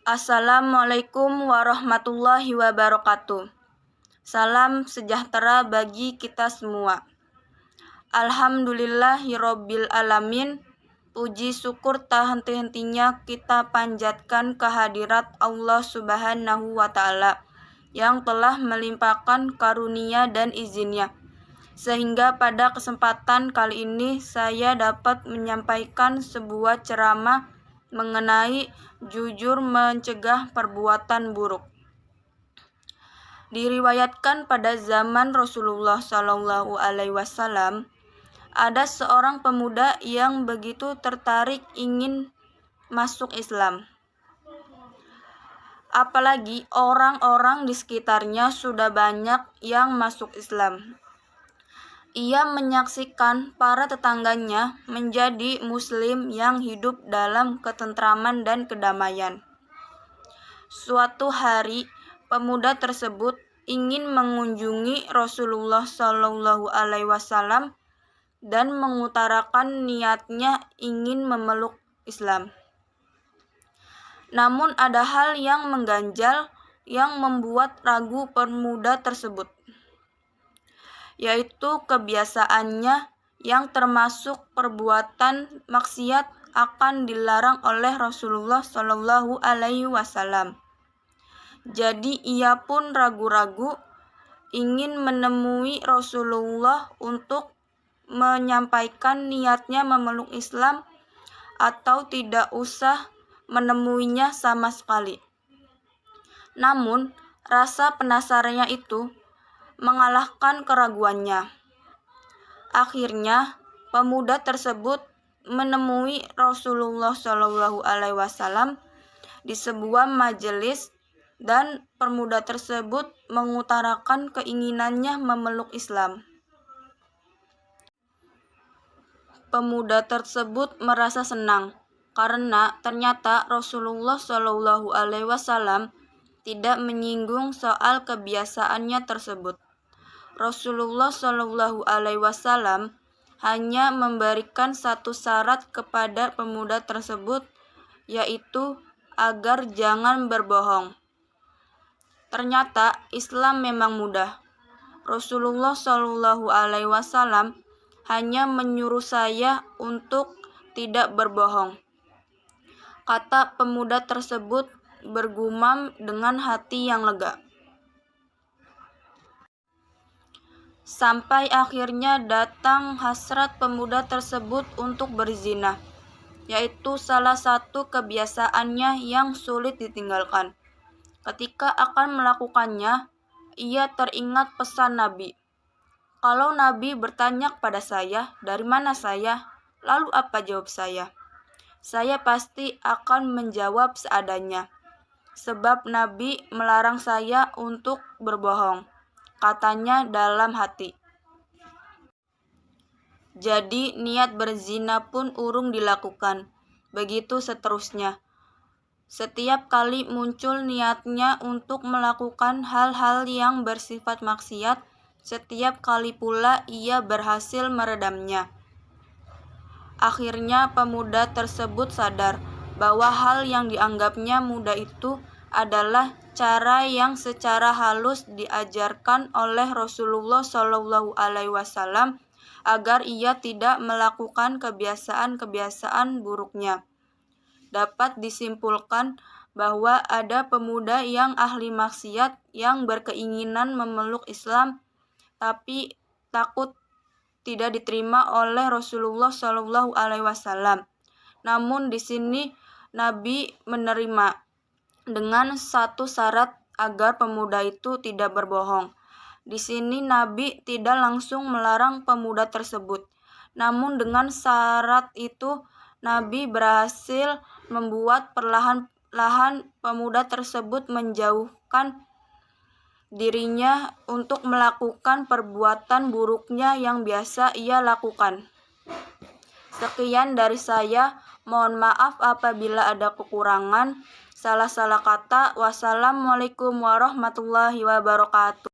Assalamualaikum warahmatullahi wabarakatuh. Salam sejahtera bagi kita semua. Alhamdulillahirabbil alamin. Puji syukur tak henti-hentinya kita panjatkan kehadirat Allah Subhanahu wa Ta'ala yang telah melimpahkan karunia dan izinnya, sehingga pada kesempatan kali ini saya dapat menyampaikan sebuah ceramah mengenai jujur mencegah perbuatan buruk. Diriwayatkan pada zaman Rasulullah SAW, ada seorang pemuda yang begitu tertarik ingin masuk Islam. Apalagi orang-orang di sekitarnya sudah banyak yang masuk Islam. Ia menyaksikan para tetangganya menjadi muslim yang hidup dalam ketentraman dan kedamaian. Suatu hari, pemuda tersebut ingin mengunjungi Rasulullah SAW dan mengutarakan niatnya ingin memeluk Islam. Namun ada hal yang mengganjal yang membuat ragu pemuda tersebut, yaitu kebiasaannya yang termasuk perbuatan maksiat akan dilarang oleh Rasulullah SAW. Jadi ia pun ragu-ragu ingin menemui Rasulullah untuk menyampaikan niatnya memeluk Islam atau tidak usah menemuinya sama sekali. Namun rasa penasarannya itu mengalahkan keraguannya. Akhirnya pemuda tersebut menemui Rasulullah SAW di sebuah majelis dan pemuda tersebut mengutarakan keinginannya memeluk Islam. Pemuda tersebut merasa senang karena ternyata Rasulullah SAW tidak menyinggung soal kebiasaannya tersebut. Rasulullah SAW hanya memberikan satu syarat kepada pemuda tersebut, yaitu agar jangan berbohong. Ternyata Islam memang mudah. Rasulullah SAW hanya menyuruh saya untuk tidak berbohong, kata pemuda tersebut bergumam dengan hati yang lega. Sampai akhirnya datang hasrat pemuda tersebut untuk berzina, yaitu salah satu kebiasaannya yang sulit ditinggalkan. Ketika akan melakukannya, ia teringat pesan Nabi. Kalau Nabi bertanya kepada saya, "Dari mana saya?" Lalu apa jawab saya? Saya pasti akan menjawab seadanya, sebab Nabi melarang saya untuk berbohong, katanya dalam hati. Jadi niat berzina pun urung dilakukan. Begitu seterusnya. Setiap kali muncul niatnya untuk melakukan hal-hal yang bersifat maksiat, setiap kali pula ia berhasil meredamnya. Akhirnya pemuda tersebut sadar bahwa hal yang dianggapnya mudah itu adalah cara yang secara halus diajarkan oleh Rasulullah SAW agar ia tidak melakukan kebiasaan-kebiasaan buruknya. Dapat disimpulkan bahwa ada pemuda yang ahli maksiat yang berkeinginan memeluk Islam tapi takut tidak diterima oleh Rasulullah SAW. Namun di sini Nabi menerima dengan satu syarat agar pemuda itu tidak berbohong. Di sini Nabi tidak langsung melarang pemuda tersebut. Namun dengan syarat itu Nabi berhasil membuat perlahan-lahan pemuda tersebut menjauhkan dirinya untuk melakukan perbuatan buruknya yang biasa ia lakukan. Sekian dari saya. Mohon maaf apabila ada kekurangan, salah-salah kata. Wassalamualaikum warahmatullahi wabarakatuh.